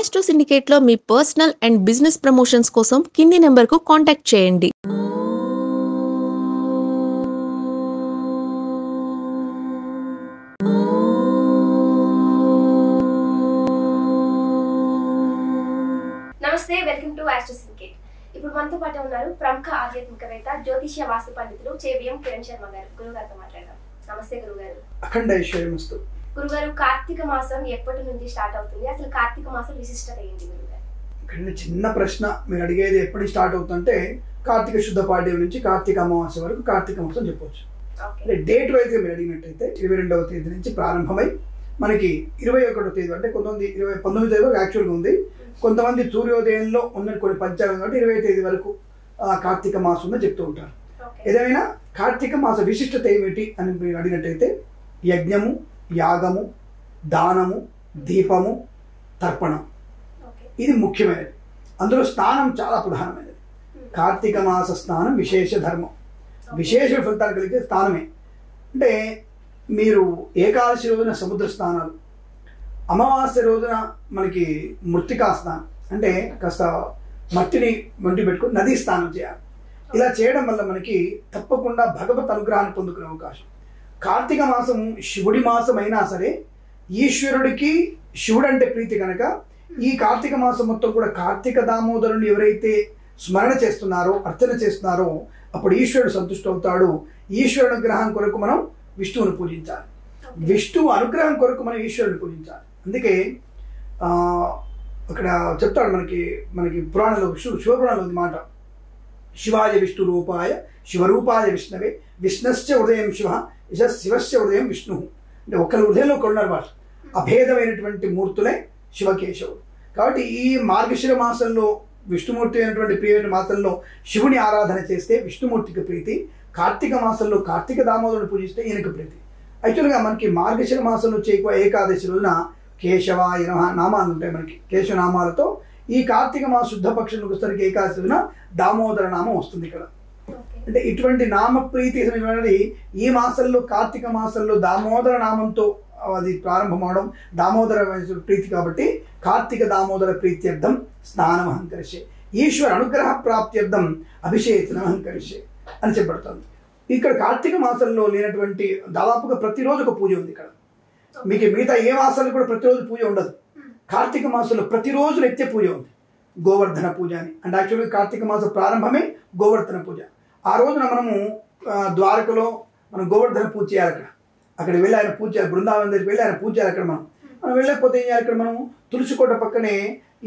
Astro సిండికేట్లో మీ personal and business promotions కోసం కింది నెంబర్కు కాంటాక్ట్ చేయండి. నమస్తే, వెల్కమ్ టు ఆస్ట్రో సిండికేట్. ఇప్పుడు మనతో పాటు ఉన్నారు ప్రముఖ ఆధ్యాత్మికవేత్త, జ్యోతిష్య వాస్తు పండితులు చేవిఎం కిరణ్ శర్మ గారు. గురుగారితో మాట్లాడదాం. నమస్తే గురుగారు. అఖండ ఐశ్వర్యమస్తు. గురుగారు, కార్తీక మాసం ఎప్పటి నుంచి స్టార్ట్ అవుతుంది? అసలు కార్తీక మాసం విశిష్టత ఏంటి గురుగారు? ఇక్కడ చిన్న ప్రశ్న మీరు అడిగేది ఎప్పటి స్టార్ట్ అవుతుందంటే కార్తీక శుద్ధ పాడ్యం నుంచి కార్తీక అమావాస్య వరకు కార్తీక మాసం చెప్పవచ్చు. అంటే డేట్ వైజ్గా మీరు అడిగినట్టయితే 22వ తేదీ నుంచి ప్రారంభమై మనకి 21వ తేదీ అంటే కొంతమంది 19వ తేదీ వరకు యాక్చువల్గా ఉంది. కొంతమంది సూర్యోదయంలో ఉన్న కొన్ని పంచాంగం కాబట్టి 20వ తేదీ వరకు కార్తీక మాసం ఉందని చెప్తూ ఉంటారు. ఏదైనా కార్తీక మాస విశిష్టత ఏమిటి అని మీరు అడిగినట్టయితే యజ్ఞము, యాగము, దానము, దీపము, తర్పణం ఇది ముఖ్యమైనది. అందులో స్నానం చాలా ప్రధానమైనది. కార్తీక మాస స్నానం విశేష ధర్మం, విశేష ఫలితాలు కలిగే స్నానమే. అంటే మీరు ఏకాదశి రోజున సముద్ర స్నానాలు, అమావాస్య రోజున మనకి మృత్తికా స్నానం అంటే కాస్త మట్టిని వంటి పెట్టుకుని నదీ స్నానం చేయాలి. ఇలా చేయడం వల్ల మనకి తప్పకుండా భగవత్ అనుగ్రహాన్ని పొందుకునే అవకాశం. కార్తీక మాసం శివుడి మాసం అయినా సరే ఈశ్వరుడికి శివుడు అంటే ప్రీతి కనుక ఈ కార్తీక మాసం మొత్తం కూడా కార్తీక దామోదరుని ఎవరైతే స్మరణ చేస్తున్నారో, అర్చన చేస్తున్నారో అప్పుడు ఈశ్వరుడు సంతుష్టి అవుతాడు. ఈశ్వరుడు అనుగ్రహం కొరకు మనం విష్ణువుని పూజించాలి. విష్ణువు అనుగ్రహం కొరకు మనం ఈశ్వరుని పూజించాలి. అందుకే అక్కడ చెప్తాడు మనకి పురాణంలో శివపురాణంలో ఉంది మాట, శివాయ విష్ణు రూపాయ శివరూపాయ విష్ణవే విష్ణశ్చ హృదయం శివ శివశ్చ హృదయం విష్ణు. అంటే ఒకరి హృదయంలో కొన్నారు వాళ్ళు అభేదమైనటువంటి మూర్తులే శివకేశవుడు. కాబట్టి ఈ మార్గశిర మాసంలో విష్ణుమూర్తి అయినటువంటి ప్రియమైన మాసంలో శివుని ఆరాధన చేస్తే విష్ణుమూర్తికి ప్రీతి, కార్తీక మాసంలో కార్తీక దామోదరుని పూజిస్తే ఈయనకు ప్రీతి. యాక్చువల్గా మనకి మార్గశిర మాసంలో చేకువ ఏకాదశి రోజున కేశవాయ నమః నామాలు ఉంటాయి. మనకి కేశవనామాలతో ఈ కార్తీక మాస శుద్ధపక్షంలోకి వచ్చేసరికి ఏకాదశి రోజున దామోదర నామం వస్తుంది ఇక్కడ. అంటే ఇటువంటి నామ ప్రీతి అనేది ఈ మాసంలో కార్తీక మాసంలో దామోదర నామంతో అది ప్రారంభం అవడం దామోదర ప్రీతి కాబట్టి కార్తీక దామోదర ప్రీత్యర్థం స్నానం అహంకరిషే, ఈశ్వర అనుగ్రహ ప్రాప్త్యర్థం అభిషేచనం అహంకరిషే అని చెప్పబడుతుంది. ఇక్కడ కార్తీక మాసంలో లేనటువంటి దాదాపుగా ప్రతిరోజు ఒక పూజ ఉంది ఇక్కడ. మీకు మిగతా ఏ మాసాలు కూడా ప్రతిరోజు పూజ ఉండదు. కార్తీక మాసంలో ప్రతిరోజు నిత్య పూజ ఉంది. గోవర్ధన పూజ అని అంటే యాక్చువల్గా కార్తీక మాస ప్రారంభమే గోవర్ధన పూజ. ఆ రోజున మనము ద్వారకలో మనం గోవర్ధన పూజ చేయాలి. అక్కడ వెళ్ళి ఆయన పూజ చేయాలి. బృందావనం దగ్గరికి వెళ్ళి ఆయన పూజ చేయాలి. అక్కడ మనం వెళ్ళకపోతే ఏం చేయాలి? ఇక్కడ మనం తులసి కోట పక్కనే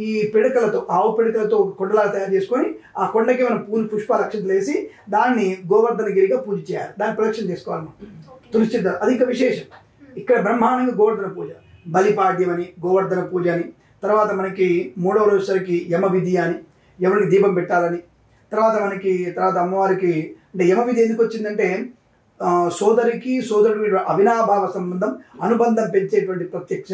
ఈ పిడకలతో, ఆవు పిడకలతో కొండలా తయారు చేసుకొని ఆ కొండకి మనం పూలు పుష్పాలు అక్షంతలు వేసి దాన్ని గోవర్ధన గిరిగా పూజ చేయాలి. దాన్ని ప్రదక్షిణ చేసుకోవాలి మనం తులసి. అది ఇంకా విశేషం. ఇక్కడ బ్రహ్మాండంగా గోవర్ధన పూజ, బలిపాడ్యం అని, గోవర్ధన పూజ అని, తర్వాత మనకి 3వ రోజుసరికి యమ విధి అని, యముడికి దీపం పెట్టాలని, తర్వాత అమ్మవారికి అంటే యమ విధి ఎందుకు వచ్చిందంటే సోదరికి సోదరుడి అవినాభావ సంబంధం, అనుబంధం పెంచేటువంటి ప్రత్యక్ష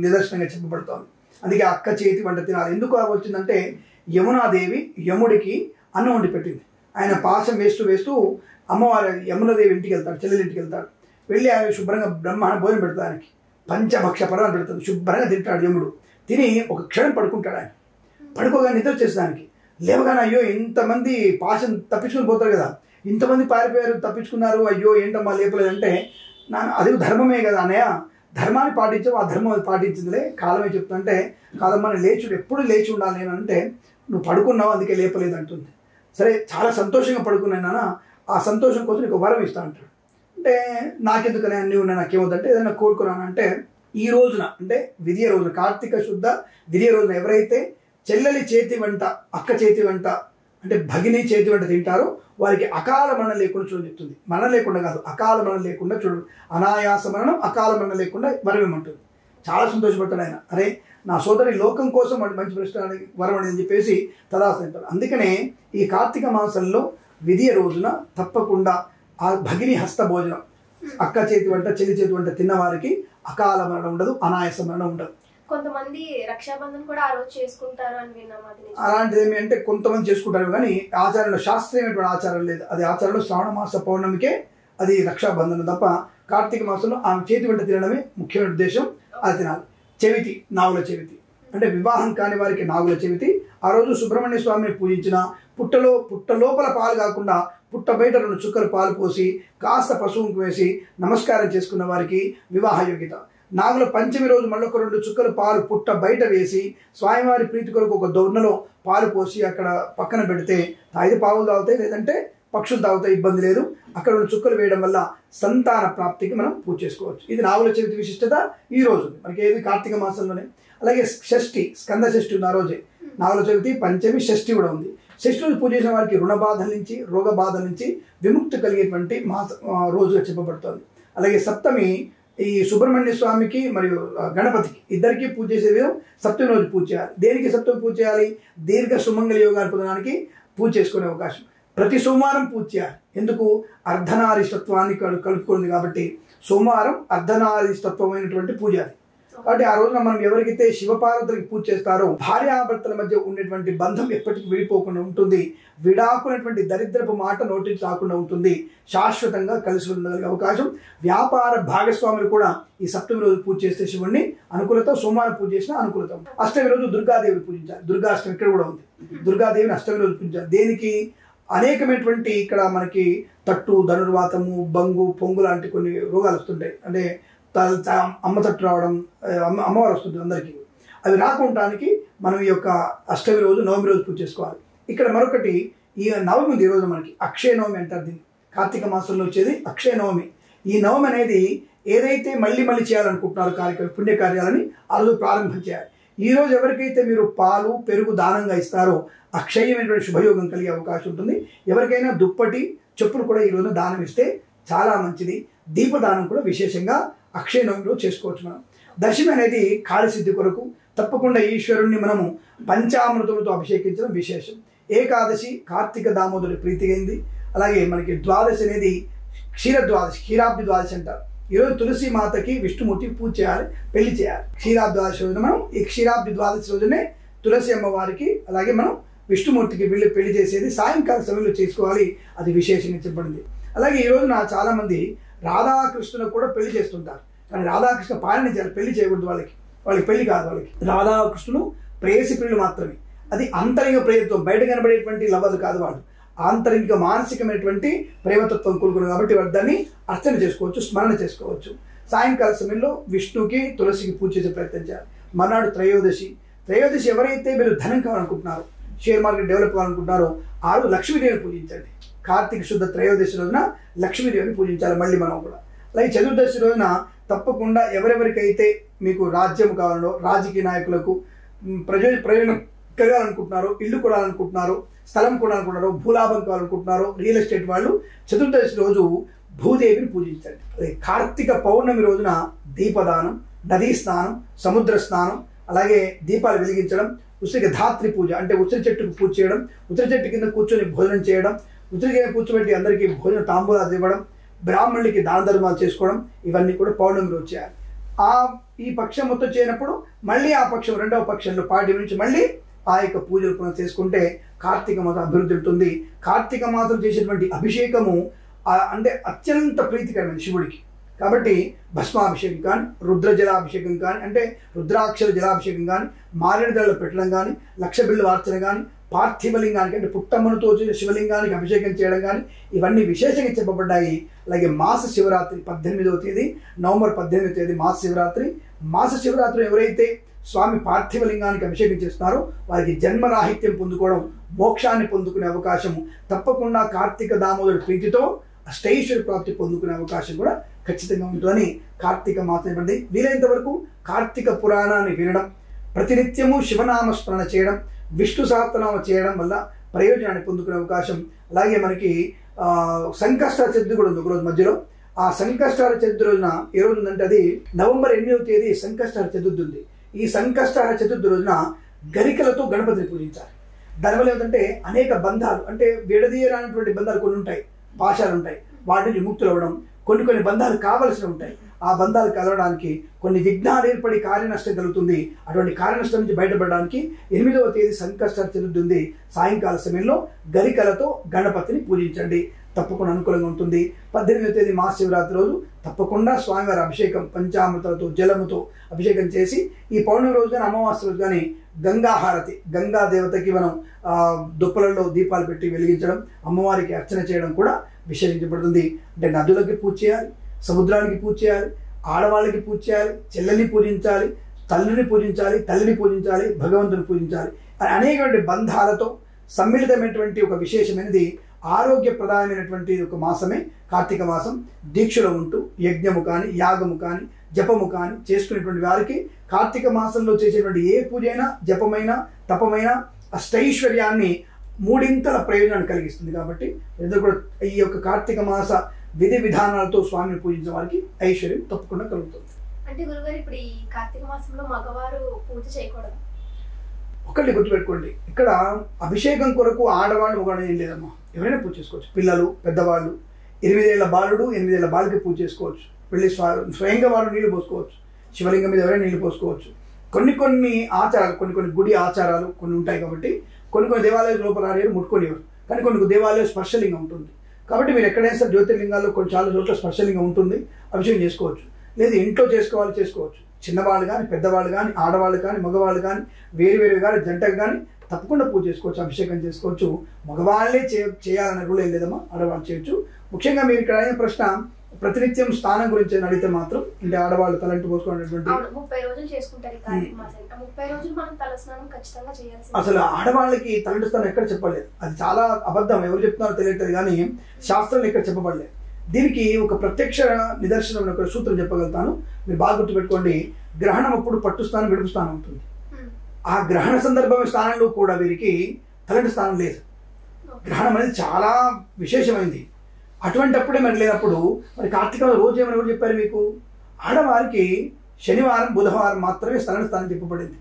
నిదర్శనంగా చెప్పబడుతోంది. అందుకే అక్క చేతి వంట తినాలి. ఎందుకు వచ్చిందంటే యమునాదేవి యముడికి అన్నం వండి పెట్టింది. ఆయన పాశం వేస్తూ అమ్మవారి యమునాదేవి ఇంటికి వెళ్తాడు, చెల్లెలి ఇంటికి వెళ్తాడు. వెళ్ళి ఆయన శుభ్రంగా బ్రహ్మాండ భోజనం పెడతాడు. ఆయనకి పంచభక్ష పరాలు పెడతాడు. శుభ్రంగా తింటాడు యముడు. తిని ఒక క్షణం పడుకుంటాడు. ఆయన పడుకోగానే నిద్ర వచ్చేస్తానికి లేవగానే అయ్యో ఇంతమంది పాశం తప్పించుకుని పోతారు కదా, ఇంతమంది పారిపోయారు, తప్పించుకున్నారు, అయ్యో ఏంటమ్మా లేపలేదంటే అది ధర్మమే కదా అన్నయ్య, ధర్మాన్ని పాటించావు, ఆ ధర్మం పాటించిందిలే కాలమే చెప్తుంటే, కాదమ్మా లేచుడు ఎప్పుడు లేచి ఉండాలి నేను అంటే, నువ్వు పడుకున్నావు అందుకే లేపలేదు అంటుంది. సరే చాలా సంతోషంగా పడుకున్నాను నాన్న, ఆ సంతోషం కోసం నీకు వరం ఇస్తా అంటాడు. అంటే నాకెందుకనే అన్నీ ఉన్నాయి, నాకేమవుతుందంటే ఏదైనా కోరుకున్నానంటే ఈ రోజున అంటే విధియ రోజున కార్తీక శుద్ధ విధియ రోజున ఎవరైతే చెల్లెలి చేతి వెంట, అక్క చేతి వెంట అంటే భగిని చేతి వెంట తింటారో వారికి అకాల మరణం లేకుండా చూడని చెప్తుంది. మరణం లేకుండా కాదు, అకాల మరణం లేకుండా చూడు, అనాయాస మరణం అకాల మరణం లేకుండా వరమేమంటుంది. చాలా సంతోషపడతాడు ఆయన. అరే నా సోదరి లోకం కోసం వాటి మంచి ప్రశ్న వరం అని చెప్పేసి తదాసంటారు. అందుకనే ఈ కార్తీక మాసంలో విధియ రోజున తప్పకుండా ఆ భగిని హస్త భోజనం, అక్క చేతి వంట చెల్లి చేతి వంట తిన్న వారికి అకాల మరణం ఉండదు, అనాయాస మరణం ఉండదు. కొంతమంది రక్షాబంధన్ కూడా ఆ రోజు చేసుకుంటారు అని విన్నాం. అలాంటిది ఏమి అంటే కొంతమంది చేసుకుంటారు కానీ ఆచారంలో శాస్త్రీయమైనటువంటి ఆచారం లేదు. అది ఆచారంలో శ్రావణ మాస పౌర్ణమికే అది రక్షాబంధనం తప్ప కార్తీక మాసంలో ఆమె చేతి వెంట తినడమే ముఖ్యమైన ఉద్దేశం. అది తినాలి. చెవితి, నావుల చెవితి అంటే వివాహం కాని వారికి నాగుల చవితి. ఆ రోజు సుబ్రహ్మణ్య స్వామిని పూజించిన పుట్ట లోపల పాలు కాకుండా పుట్ట బయట 2 చుక్కలు పాలు పోసి కాస్త పశువుకు వేసి నమస్కారం చేసుకున్న వారికి వివాహ యోగ్యత. నాగుల పంచమి రోజు మళ్ళొక 2 చుక్కలు పాలు పుట్ట బయట వేసి స్వామివారి ప్రీతి కొరకు ఒక దొన్నలో పాలు పోసి అక్కడ పక్కన పెడితే తాగితే పావులు తాగుతాయి, లేదంటే పక్షులు తాగుతాయి, ఇబ్బంది లేదు. అక్కడ 2 చుక్కలు వేయడం వల్ల సంతాన ప్రాప్తికి మనం పూజ చేసుకోవచ్చు. ఇది నాగుల చవితి విశిష్టత. ఈ రోజు మనకి ఏది కార్తీక మాసంలోనే. అలాగే షష్ఠి, స్కంద షష్ఠి ఉంది. ఆ రోజే నాగుల చవితి, పంచమి, షష్ఠి కూడా ఉంది. షష్ఠి రోజు పూజ చేసిన వారికి రుణ బాధల నుంచి, రోగ బాధల నుంచి విముక్తి కలిగేటువంటి రోజుగా చెప్పబడుతుంది. అలాగే సప్తమి ఈ సుబ్రహ్మణ్య స్వామికి మరియు గణపతికి ఇద్దరికి పూజ చేసే విధం సప్తమి రోజు పూజ చేయాలి. దేనికి సప్తమి పూజ చేయాలి? దీర్ఘ సుమంగళ యోగాలు పొందడానికి పూజ చేసుకునే అవకాశం. ప్రతి సోమవారం పూజ చేయాలి. ఎందుకు? అర్ధనారీస్తత్వాన్ని కలుపుకుంది కాబట్టి సోమవారం అర్ధనారీస్తత్వమైనటువంటి పూజ అది. కాబట్టి ఆ రోజున మనం ఎవరికైతే శివపార్వతులకి పూజ చేస్తారో భార్యాభర్తల మధ్య ఉండేటువంటి బంధం ఎప్పటికీ విడిపోకుండా ఉంటుంది. విడాకునేటువంటి దరిద్రపు మాట నోటి రాకుండా ఉంటుంది. శాశ్వతంగా కలిసి ఉండగలిగే అవకాశం. వ్యాపార భాగస్వాములు కూడా ఈ సప్తమి రోజు పూజ చేస్తే శివుణ్ణి అనుకూలత, సోమవారం పూజ చేసిన అనుకూలత. అష్టమి రోజు దుర్గాదేవిని పూజించాలి. దుర్గాష్టమి ఇక్కడ కూడా ఉంది. దుర్గాదేవిని అష్టమి రోజు పూజించాలి. దేనికి? అనేకమైనటువంటి ఇక్కడ మనకి తట్టు, ధనుర్వాతము, బంగు, పొంగు లాంటి కొన్ని రోగాలు వస్తుంటాయి. అంటే అమ్మ తట్టు రావడం, అమ్మవారు వస్తుంది అందరికీ. అవి రాకుండానికి మనం ఈ యొక్క అష్టమి రోజు, నవమి రోజు పూజ చేసుకోవాలి. ఇక్కడ మరొకటి, ఈ నవమి ఉంది. ఈ రోజు మనకి అక్షయ నవమి అంటారు దీన్ని. కార్తీక మాసంలో వచ్చేది అక్షయ నవమి. ఈ నవమి అనేది ఏదైతే మళ్ళీ చేయాలనుకుంటున్నారో కార్యక్రమం, పుణ్యకార్యాలని ఆ రోజు ప్రారంభం చేయాలి. ఈ రోజు ఎవరికైతే మీరు పాలు, పెరుగు దానంగా ఇస్తారో అక్షయమైనటువంటి శుభయోగం కలిగే అవకాశం ఉంటుంది. ఎవరికైనా దుప్పటి, చెప్పులు కూడా ఈ రోజున దానం ఇస్తే చాలా మంచిది. దీపదానం కూడా విశేషంగా అక్షయ నవమిలో చేసుకోవచ్చు. మనం దశమి అనేది కార్యసిద్ధి కొరకు తప్పకుండా ఈశ్వరుణ్ణి మనము పంచామృతములతో అభిషేకించడం విశేషం. ఏకాదశి కార్తీక దామోదరుడి ప్రీతిగైంది. అలాగే మనకి ద్వాదశి అనేది క్షీరద్వాదశి, క్షీరాబ్ది ద్వాదశి అంటారు. ఈరోజు తులసి మాతకి విష్ణుమూర్తికి పూజ చేయాలి, పెళ్లి చేయాలి. క్షీరాబ్ది ద్వాదశి రోజున మనం ఈ క్షీరాబ్ది ద్వాదశి రోజునే తులసి అమ్మవారికి అలాగే మనం విష్ణుమూర్తికి పెళ్లి చేసేది సాయంకాల సమయంలో చేసుకోవాలి. అది విశేషంగా చెప్పబడింది. అలాగే ఈ రోజున చాలా మంది రాధాకృష్ణులకు కూడా పెళ్లి చేస్తుంటారు. కానీ రాధాకృష్ణ పాలన చేయాలి, పెళ్లి చేయకూడదు. వాళ్ళకి పెళ్లి కాదు. వాళ్ళకి రాధాకృష్ణులు ప్రేయసి ప్రియులు మాత్రమే. అది అంతరంగ ప్రేయత్వం, బయట కనబడేటువంటి లవ్వలు కాదు. వాళ్ళు ఆంతరిక మానసికమైనటువంటి ప్రేమతత్వం కూడుకున్నారు కాబట్టి వాళ్ళు దాన్ని అర్చన చేసుకోవచ్చు, స్మరణ చేసుకోవచ్చు. సాయంకాల సమయంలో విష్ణుకి, తులసికి పూజ చేసే ప్రయత్నం చేయాలి. మర్నాడు త్రయోదశి. త్రయోదశి ఎవరైతే మీరు ధనం కావాలనుకుంటున్నారో, షేర్ మార్కెట్ డెవలప్ కావాలనుకుంటున్నారో ఆ రోజు లక్ష్మీదేవిని పూజించండి. కార్తీక శుద్ధ త్రయోదశి రోజున లక్ష్మీదేవిని పూజించాలి. మళ్ళీ మనం కూడా అలాగే చతుర్దశి రోజున తప్పకుండా ఎవరెవరికైతే మీకు రాజ్యం కావాలో, రాజకీయ నాయకులకు ప్రయోజనం కలగాలనుకుంటున్నారో, ఇల్లు కొనాలనుకుంటున్నారో, స్థలం కొనాలనుకుంటున్నారో, భూలాభం కావాలనుకుంటున్నారో, రియల్ ఎస్టేట్ వాళ్ళు చతుర్దశి రోజు భూదేవిని పూజించండి. అదే కార్తీక పౌర్ణమి రోజున దీపదానం, నదీ స్నానం, సముద్ర స్నానం, అలాగే దీపాలు వెలిగించడం, ఉసిరి ధాత్రి పూజ అంటే ఉసిరి చెట్టుకు పూజ చేయడం, ఉసిరి చెట్టు కింద కూర్చొని భోజనం చేయడం, ఉసిరి కింద కూర్చోబెట్టి అందరికీ భోజన తాంబూలాలు ఇవ్వడం, బ్రాహ్మణులకి దాన ధర్మాలు చేసుకోవడం, ఇవన్నీ కూడా పౌర్ణమి రోజు చేయాలి. ఈ పక్షం మొత్తం చేయనప్పుడు మళ్ళీ ఆ పక్షం రెండవ పక్షంలో పాటి నుంచి మళ్ళీ ఆ యొక్క పూజలు పునః చేసుకుంటే కార్తీక మాసం అభివృద్ధి ఉంటుంది. కార్తీక మాసం చేసేటువంటి అభిషేకము అంటే అత్యంత ప్రీతికరమైన శివుడికి. కాబట్టి భస్మాభిషేకం కానీ, రుద్ర జలాభిషేకం కానీ, అంటే రుద్రాక్షర జలాభిషేకం కానీ, మారేడు దళాలు పెట్టడం కానీ, లక్ష బిల్లు వార్చన కానీ, పార్థివలింగానికి అంటే పుట్టమ్మనుతో శివలింగానికి అభిషేకం చేయడం కానీ, ఇవన్నీ విశేషంగా చెప్పబడ్డాయి. అలాగే మాస శివరాత్రి 18వ తేదీ, నవంబర్ 18వ తేదీ మాస శివరాత్రి. మాస శివరాత్రి ఎవరైతే స్వామి పార్థివలింగానికి అభిషేకం చేస్తున్నారో వారికి జన్మరాహిత్యం పొందుకోవడం, మోక్షాన్ని పొందుకునే అవకాశం తప్పకుండా కార్తీక దామోదరుడి ప్రీతితో అష్టైశ్వర్య ప్రాప్తి పొందుకునే అవకాశం కూడా ఖచ్చితంగా ఉంటుందని కార్తీక మాసం ఇవ్వండి. వీలైనంత వరకు కార్తీక పురాణాన్ని వినడం, ప్రతినిత్యము శివనామస్మరణ చేయడం, విష్ణు సహస్రనామ చేయడం వల్ల ప్రయోజనాన్ని పొందుకునే అవకాశం. అలాగే మనకి సంకష్టాల చతుర్థి కూడా ఉంది ఒకరోజు మధ్యలో. ఆ సంకష్టాల చతుర్థి రోజున ఏ రోజు ఉందంటే అది నవంబర్ 8వ తేదీ సంకష్టాల చతుర్థి ఉంది. ఈ సంకష్టాల చతుర్థి రోజున గరికలతో గణపతిని పూజించాలి. దానివల్ల ఏమిటంటే అనేక బంధాలు, అంటే విడదీయరానటువంటి బంధాలు కొన్ని ఉంటాయి, పాశాలు ఉంటాయి, వాటి నుంచి ముక్తులు అవ్వడం, కొన్ని బంధాలు కావలసి ఉంటాయి. ఆ బంధాలు కలవడానికి కొన్ని విఘ్నాలు ఏర్పడి కార్యనష్టం కలుగుతుంది. అటువంటి కార్యనష్టం నుంచి బయటపడడానికి 8వ తేదీ సంకష్టాల చతుర్థి ఉంది. సాయంకాల సమయంలో గరికలతో గణపతిని పూజించండి. తప్పకుండా అనుకూలంగా ఉంటుంది. 18వ తేదీ మహాశివరాత్రి రోజు తప్పకుండా స్వామివారి అభిషేకం పంచామృతాలతో జలముతో అభిషేకం చేసి ఈ పౌర్ణమి రోజు కానీ అమావాస్య రోజు కానీ గంగా హారతి, గంగా దేవతకి మనం దుప్పలలో దీపాలు పెట్టి వెలిగించడం, అమ్మవారికి అర్చన చేయడం కూడా విశేషించబడుతుంది. అంటే నదులకి పూజ చేయాలి, సముద్రానికి పూజ చేయాలి, ఆడవాళ్ళకి పూజ చేయాలి, చెల్లెల్ని పూజించాలి, తల్లిని పూజించాలి, తల్లిని పూజించాలి, భగవంతుని పూజించాలి. అనేకటువంటి బంధాలతో సమ్మిళితమైనటువంటి ఒక విశేషమైనది ఆరోగ్యప్రదాయమైనటువంటి ఒక మాసమే కార్తీక మాసం. దీక్షలో ఉంటూ యజ్ఞము కానీ యాగము కానీ జపము కానీ చేసుకునేటువంటి వారికి కార్తీక మాసంలో చేసేటువంటి ఏ పూజ అయినా జపమైనా తపమైనా అష్టైశ్వర్యాన్ని మూడింతల ప్రయోజనాన్ని కలిగిస్తుంది. కాబట్టి ఎందుకు కూడా ఈ యొక్క కార్తీక మాస విధి విధానాలతో స్వామిని పూజించిన వారికి ఐశ్వర్యం తప్పకుండా కలుగుతుంది. అంటే గురుగారు ఇప్పుడు ఈ కార్తీక మాసంలో మగవారు పూజ చేయకూడదు? ఒకటి గుర్తుపెట్టుకోండి, ఇక్కడ అభిషేకం కొరకు ఆడవాళ్ళు మగవాళ్ళు ఏం లేదమ్మా, ఎవరైనా పూజ చేసుకోవచ్చు. పిల్లలు, పెద్దవాళ్ళు, 8 ఏళ్ల బాలుడు 8 ఏళ్ల బాలికి పూజ చేసుకోవచ్చు. వెళ్ళి స్వయంగా వాళ్ళు నీళ్లు పోసుకోవచ్చు. శివలింగం మీద ఎవరైనా నీళ్లు పోసుకోవచ్చు. కొన్ని ఆచారాలు, కొన్ని గుడి ఆచారాలు కొన్ని ఉంటాయి. కాబట్టి కొన్ని దేవాలయాల లోపల ఆడేరు ముట్టుకొనివారు, కానీ కొన్ని దేవాలయాలు స్పర్శలింగం ఉంటుంది. కాబట్టి మీరు ఎక్కడైనా సరే జ్యోతిర్లింగాల్లో చాలా చోట్ల స్పర్శలింగం ఉంటుంది, అభిషేకం చేసుకోవచ్చు. లేదు ఇంట్లో చేసుకోవచ్చు. చిన్నవాళ్ళు కానీ పెద్దవాళ్ళు కానీ ఆడవాళ్ళు కానీ మగవాళ్ళు కానీ వేరు కానీ జంటకు కానీ తప్పకుండా పూజ చేసుకోవచ్చు, అభిషేకం చేసుకోవచ్చు. మగవాళ్ళే చేయాలన్న రూల్ ఏం లేదమ్మా, ఆడవాళ్ళు చేయొచ్చు. ముఖ్యంగా మీరు ఇక్కడ అయిన ప్రశ్న ప్రతినిత్యం స్నానం గురించి అడిగితే మాత్రం, అంటే ఆడవాళ్ళు తలంటు పోసుకునేటువంటి 30 రోజులు చేసుకుంటారు కార్తీక మాసం. 30 రోజులు మనం తలస్నానం ఖచ్చితంగా చేయాల్సి. అసలు ఆడవాళ్ళకి తలంటు స్నానం ఎక్కడ చెప్పలేదు, అది చాలా అబద్ధం. ఎవరు చెప్తున్నారో తెలియట్లేదు, కానీ శాస్త్రంలో ఎక్కడ చెప్పబడలేదు. దీనికి ఒక ప్రత్యక్ష నిదర్శనం ఒక సూత్రం చెప్పగలుగుతాను, మీరు బాగా గుర్తుపెట్టుకోండి. గ్రహణం అప్పుడు పట్టు స్నానం విడుపు స్నానం ఉంటుంది. ఆ గ్రహణ సందర్భం స్థానంలో కూడా వీరికి తలంటి స్నానం లేదు. గ్రహణం అనేది చాలా విశేషమైంది. అటువంటిప్పుడే మరి లేనప్పుడు మరి కార్తీక రోజు ఏమని ఎవరు చెప్పారు మీకు? ఆడవారికి శనివారం బుధవారం మాత్రమే తలంటి స్నానం చెప్పబడింది.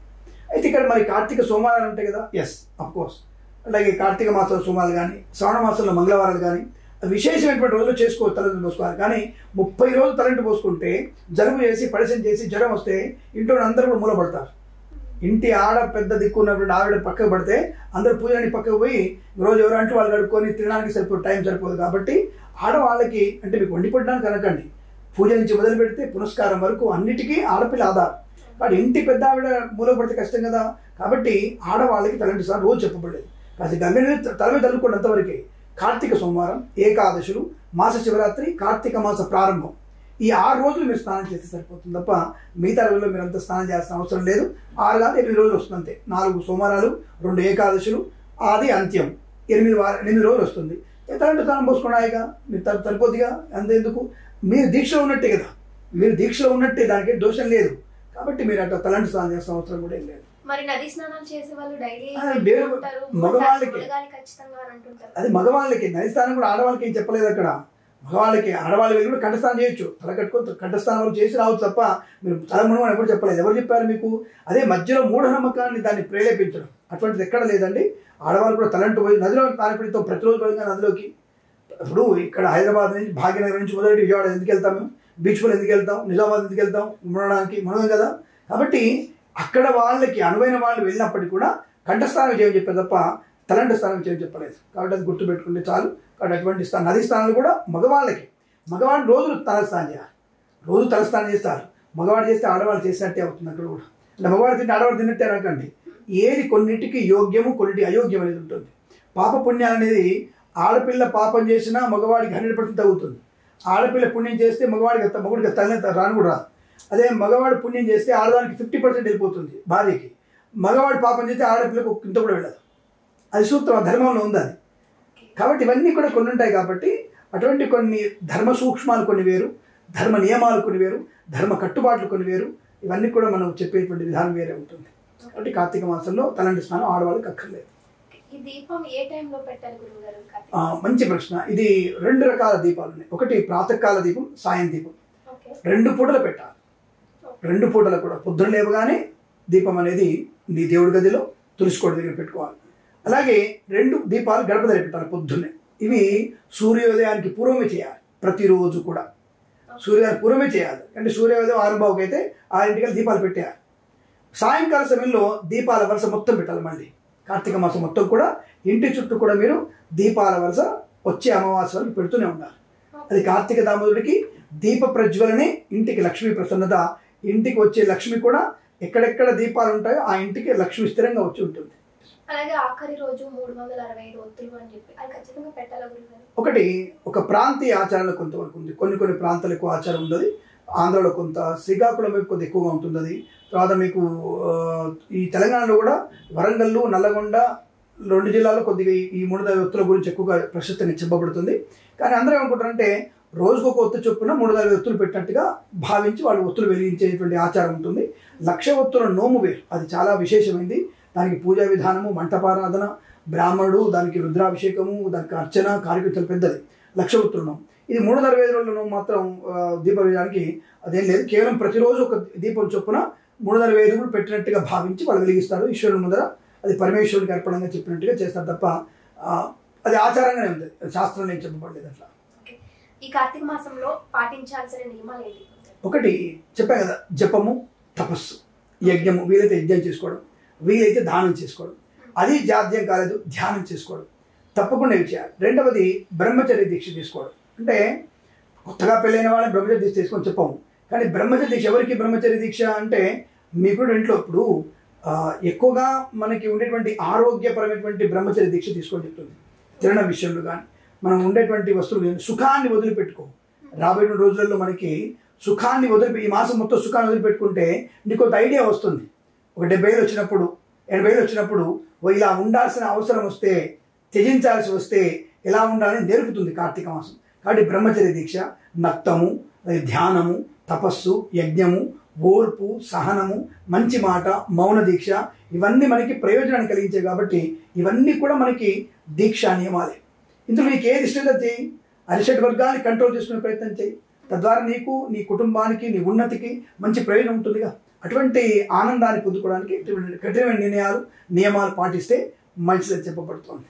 అయితే ఇక్కడ మరి కార్తీక సోమవారాలు ఉంటాయి కదా, ఎస్ అఫ్కోర్స్. అలాగే కార్తీక మాసం సోమవారాలు కానీ శ్రావణ మాసంలో మంగళవారాలు కానీ విశేషమైనటువంటి రోజులు చేసుకోవచ్చు, తలంటు పోసుకోవాలి. కానీ 30 రోజులు తలంటు పోసుకుంటే జలుబు చేసి పరిచయం చేసి జ్వరం వస్తే ఇంట్లో అందరూ కూడా మూలపడతారు. ఇంటి ఆడ పెద్ద దిక్కు ఉన్నటువంటి ఆవిడ పక్కకు పడితే అందరూ పూజలని పక్కకు పోయి రోజు ఎవరు అంటే వాళ్ళు కడుక్కొని తినడానికి సరిపోదు, టైం సరిపోదు. కాబట్టి ఆడవాళ్ళకి అంటే మీకు వండి పెట్టడానికి అనకండి, పూజ నుంచి మొదలు పెడితే పునస్కారం వరకు అన్నిటికీ ఆడపిల్ల ఆధారం. కాబట్టి ఇంటి పెద్ద ఆవిడ మూలకు పడితే కష్టం కదా. కాబట్టి ఆడవాళ్ళకి తలంటి సార్ రోజు చెప్పబడలేదు. కాస్త గంగని తల మీద తల్లుకోండి అంతవరకే. కార్తీక సోమవారం, ఏకాదశులు, మాస శివరాత్రి, కార్తీక మాస ప్రారంభం, ఈ 6 రోజులు మీరు స్నానం చేస్తే సరిపోతుంది తప్ప మిగతా రోజుల్లో మీరు అంతా స్నానం చేయాల్సిన అవసరం లేదు. 6 కాదు 8 రోజులు వస్తుంది అంతే. 4 సోమవారాలు, 2 ఏకాదశులు, ఆది అంత్యం, 8 రోజులు వస్తుంది. తలంటు స్నానం పోసుకున్నాయిగా మీరు సరిపోద్దిగా. అంతేందుకు, మీరు దీక్షలో ఉన్నట్టే కదా, మీరు దీక్షలో ఉన్నట్టే, దానికి దోషం లేదు. కాబట్టి మీరు అట్లా తలంటు స్నానం చేసిన అవసరం కూడా ఏం లేదు. మరి నది స్నానాలు చేసే వాళ్ళు డైలీ మగవాళ్ళకి, అది మగవాళ్ళకి. నది స్నానం కూడా ఆడవాళ్ళకి ఏం చెప్పలేదు అక్కడ. మగవాళ్ళకి, ఆడవాళ్ళు వెళ్ళి కూడా కంఠస్నానం చేయొచ్చు, తల కట్టుకొని కంఠస్నానం వాళ్ళు చేసి రావచ్చు తప్ప మీరు తల మునుగని ఎప్పుడు చెప్పలేదు. ఎవరు చెప్పారు మీకు? అదే మధ్యలో మూఢనమ్మకాన్ని దాన్ని ప్రేరేపించడం అటువంటిది ఎక్కడ లేదండి. ఆడవాళ్ళు కూడా తలంటు పోయి నదిలో తానిపడితో ప్రతిరోజు పడిన నదిలోకి. ఇప్పుడు ఇక్కడ హైదరాబాద్ నుంచి భాగ్యనగర్ నుంచి మొదటి విజయవాడ ఎందుకు వెళ్తాం, మేము బీచ్ పూల్ ఎందుకు వెళ్తాం, నిజామాబాద్ ఎందుకు వెళ్తాం, మునగం కదా. కాబట్టి అక్కడ వాళ్ళకి అనువైన వాళ్ళు వెళ్ళినప్పటికీ కూడా కంఠస్నానం చేయని చెప్పారు తప్ప తలంటి స్నానం చేయని చెప్పలేదు. కాబట్టి అది గుర్తుపెట్టుకుంటే చాలు. కాబట్టి అటువంటి నది స్నానాలు కూడా మగవాళ్ళకి. మగవాళ్ళు రోజు తలస్నానం చేయాలి, రోజు తలస్నానం చేస్తారు. మగవాడు చేస్తే ఆడవాళ్ళు చేసినట్టే అవుతుంది అక్కడ కూడా. అంటే మగవాడు తింటే ఆడవాడు తిన్నట్టే అనకండి. ఏది కొన్నిటికి యోగ్యము కొన్నిటికి అయోగ్యం అనేది ఉంటుంది. పాప పుణ్యాలు అనేది ఆడపిల్ల పాపం చేసినా మగవాడికి 100% తగ్గుతుంది. ఆడపిల్ల పుణ్యం చేస్తే మగవాడికి తల్లి రాను కూడా రాదు. అదే మగవాడు పుణ్యం చేస్తే ఆడదానికి 50% వెళ్ళిపోతుంది భార్యకి. మగవాడు పాపం చేస్తే ఆడపిల్లకు ఇంత కూడా వెళ్ళదు. అది సూత్రం, ధర్మంలో ఉంది అది. కాబట్టి ఇవన్నీ కూడా కొన్ని ఉంటాయి. కాబట్టి అటువంటి కొన్ని ధర్మ సూక్ష్మాలు కొన్ని వేరు, ధర్మ నియమాలు కొన్ని వేరు, ధర్మ కట్టుబాట్లు కొన్ని వేరు. ఇవన్నీ కూడా మనం చెప్పేటువంటి విధానం వేరే ఉంటుంది. కాబట్టి కార్తీక మాసంలో తలంటి స్నానం ఆడవాళ్ళకి అక్కర్లేదు. ఈ దీపం ఏ టైంలో పెట్టాలి గురువుగారు? మంచి ప్రశ్న. ఇది 2 రకాల దీపాలు ఉన్నాయి. ఒకటి ప్రాతకాల దీపం, సాయం దీపం. 2 పూటలు పెట్టాలి. 2 పూటలు కూడా పొద్దున్న లేవగానే దీపం అనేది నీ దేవుడి గదిలో తులసికోట దగ్గర పెట్టుకోవాలి. అలాగే 2 దీపాలు గడప దగ్గర పెట్టాలి పొద్దున్నే. ఇవి సూర్యోదయానికి పూర్వమే చేయాలి. ప్రతిరోజు కూడా సూర్యోదయానికి పూర్వమే చేయాలి. అంటే సూర్యోదయం 6:15కి అయితే 6 దీపాలు పెట్టేయాలి. సాయంకాల సమయంలో దీపాల వరుస మొత్తం పెట్టాలి. మళ్ళీ కార్తీక మాసం మొత్తం కూడా ఇంటి చుట్టూ కూడా మీరు దీపాల వరుస వచ్చే అమావాస్య వరకు పెడుతూనే ఉండాలి. అది కార్తీక దామోదరుడికి దీప ప్రజ్వలనే ఇంటికి లక్ష్మీ ప్రసన్నత, ఇంటికి వచ్చే లక్ష్మి కూడా ఎక్కడెక్కడ దీపాలు ఉంటాయో ఆ ఇంటికి లక్ష్మి స్థిరంగా వచ్చి ఉంటుంది. అలాగే ఆఖరి రోజు 365 ఒత్తులు అని చెప్పి అది ఖచ్చితంగా పెట్టాలి గురుగారు. ఒకటి ఒక ప్రాంతీయ ఆచారాలు కొంతవరకు ఉంది, కొన్ని ప్రాంతాలకు ఆచారం ఉంది. ఆంధ్రలో కొంత, శ్రీకాకుళం వైపు కొంత ఎక్కువగా ఉంటుంది అది. తర్వాత మీకు ఈ తెలంగాణలో కూడా వరంగల్, నల్లగొండ 2 జిల్లాల్లో కొద్దిగా ఈ 365 ఒత్తుల గురించి ఎక్కువగా ప్రశస్తిని చెప్పబడుతుంది. కానీ అందరూ ఏమనుకుంటారంటే రోజుకు ఒక ఒత్తు చొప్పున 365 ఒత్తులు పెట్టినట్టుగా భావించి వాళ్ళు ఒత్తులు వెలిగించేటువంటి ఆచారం ఉంటుంది. 1,00,000 ఒత్తుల నోము వేరు, అది చాలా విశేషమైంది. దానికి పూజా విధానము, మంటపారాధన, బ్రాహ్మణుడు, దానికి రుద్రాభిషేకము, దానికి అర్చన కార్యక్రమాలు పెద్దది. 1,00,000 ఒత్తుల నోము. ఇది 365 రోజుల నోము మాత్రం దీప వేయడానికి అదేం లేదు. కేవలం ప్రతిరోజు ఒక దీపం చొప్పున 365 కూడా పెట్టినట్టుగా భావించి వాళ్ళు వెలిగిస్తారు ఈశ్వరుని ముందర. అది పరమేశ్వరుడికి అర్పణంగా చెప్పినట్టుగా చేస్తారు తప్ప అది ఆచారంగానే ఉంది, శాస్త్రంలో ఏం చెప్పబడలేదు అట్లా. ఈ కార్తీక మాసంలో పాటించాల్సిన నియమాలు ఏంటి? ఒకటి చెప్పా కదా, జపము, తపస్సు, యజ్ఞము. వీలైతే యజ్ఞం చేసుకోవడం, వీలైతే దానం చేసుకోవడం. అది జాద్యం కాలేదు, ధ్యానం చేసుకోవడం తప్పకుండా ఇవి చేయాలి. రెండవది బ్రహ్మచర్య దీక్ష తీసుకోవడం. అంటే కొత్తగా పెళ్ళైన వాళ్ళని బ్రహ్మచర్య దీక్ష తీసుకొని చెప్పాము. కానీ బ్రహ్మచర్య దీక్ష ఎవరికి బ్రహ్మచర్య దీక్ష అంటే మీకు ఇంట్లో ఇప్పుడు ఎక్కువగా మనకి ఉండేటువంటి ఆరోగ్యపరమైనటువంటి బ్రహ్మచర్య దీక్ష తీసుకొని చెప్తుంది. తినడం విషయంలో కానీ మనం ఉండేటువంటి వస్తువులు సుఖాన్ని వదిలిపెట్టుకో. రాబోయే రోజులలో మనకి సుఖాన్ని ఈ మాసం మొత్తం సుఖాన్ని వదిలిపెట్టుకుంటే నీకు ఒక ఐడియా వస్తుంది. ఒక 70 వచ్చినప్పుడు 80 వచ్చినప్పుడు ఇలా ఉండాల్సిన అవసరం వస్తే, త్యజించాల్సి వస్తే ఎలా ఉండాలని నేర్పుతుంది కార్తీక మాసం. కాబట్టి బ్రహ్మచర్య దీక్ష, నక్తము, ధ్యానము, తపస్సు, యజ్ఞము, ఓర్పు, సహనము, మంచి మాట, మౌన దీక్ష, ఇవన్నీ మనకి ప్రయోజనాన్ని కలిగించాయి. కాబట్టి ఇవన్నీ కూడా మనకి దీక్షా నియమాలే. ఇందులో నీకు ఏది ఇష్టంగా చేయి, అరిషడ్ వర్గాన్ని కంట్రోల్ చేసుకునే ప్రయత్నం చేయి. తద్వారా నీకు, నీ కుటుంబానికి, నీ ఉన్నతికి మంచి ప్రయోజనం ఉంటుందిగా. అటువంటి ఆనందాన్ని పొందుకోవడానికి కఠినమైన నియమాలు పాటిస్తే మంచిదని చెప్పబడుతుంది.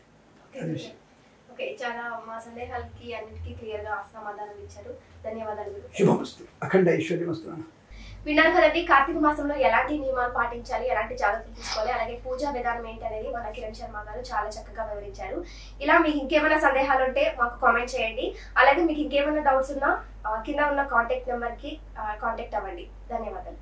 చాలా మా సందేహాలకి అన్నిటికీ క్లియర్గా సమాధానం ఇచ్చారు. ధన్యవాదాలు. శుభమస్తు. అఖండ ఐశ్వర్యమస్తు. విన్నారు కదండి, కార్తీక మాసంలో ఎలాంటి నియమాలు పాటించాలి, ఎలాంటి జాగ్రత్తలు తీసుకోవాలి, అలాగే పూజా విధానం ఏంటి అనేది మన కిరణ్ శర్మ గారు చాలా చక్కగా వివరించారు. ఇలా మీకు ఇంకేమైనా సందేహాలు ఉంటే మాకు కామెంట్ చేయండి. అలాగే మీకు ఇంకేమైనా డౌట్స్ ఉన్నా కింద ఉన్న కాంటాక్ట్ నెంబర్కి కాంటాక్ట్ అవ్వండి. ధన్యవాదాలు.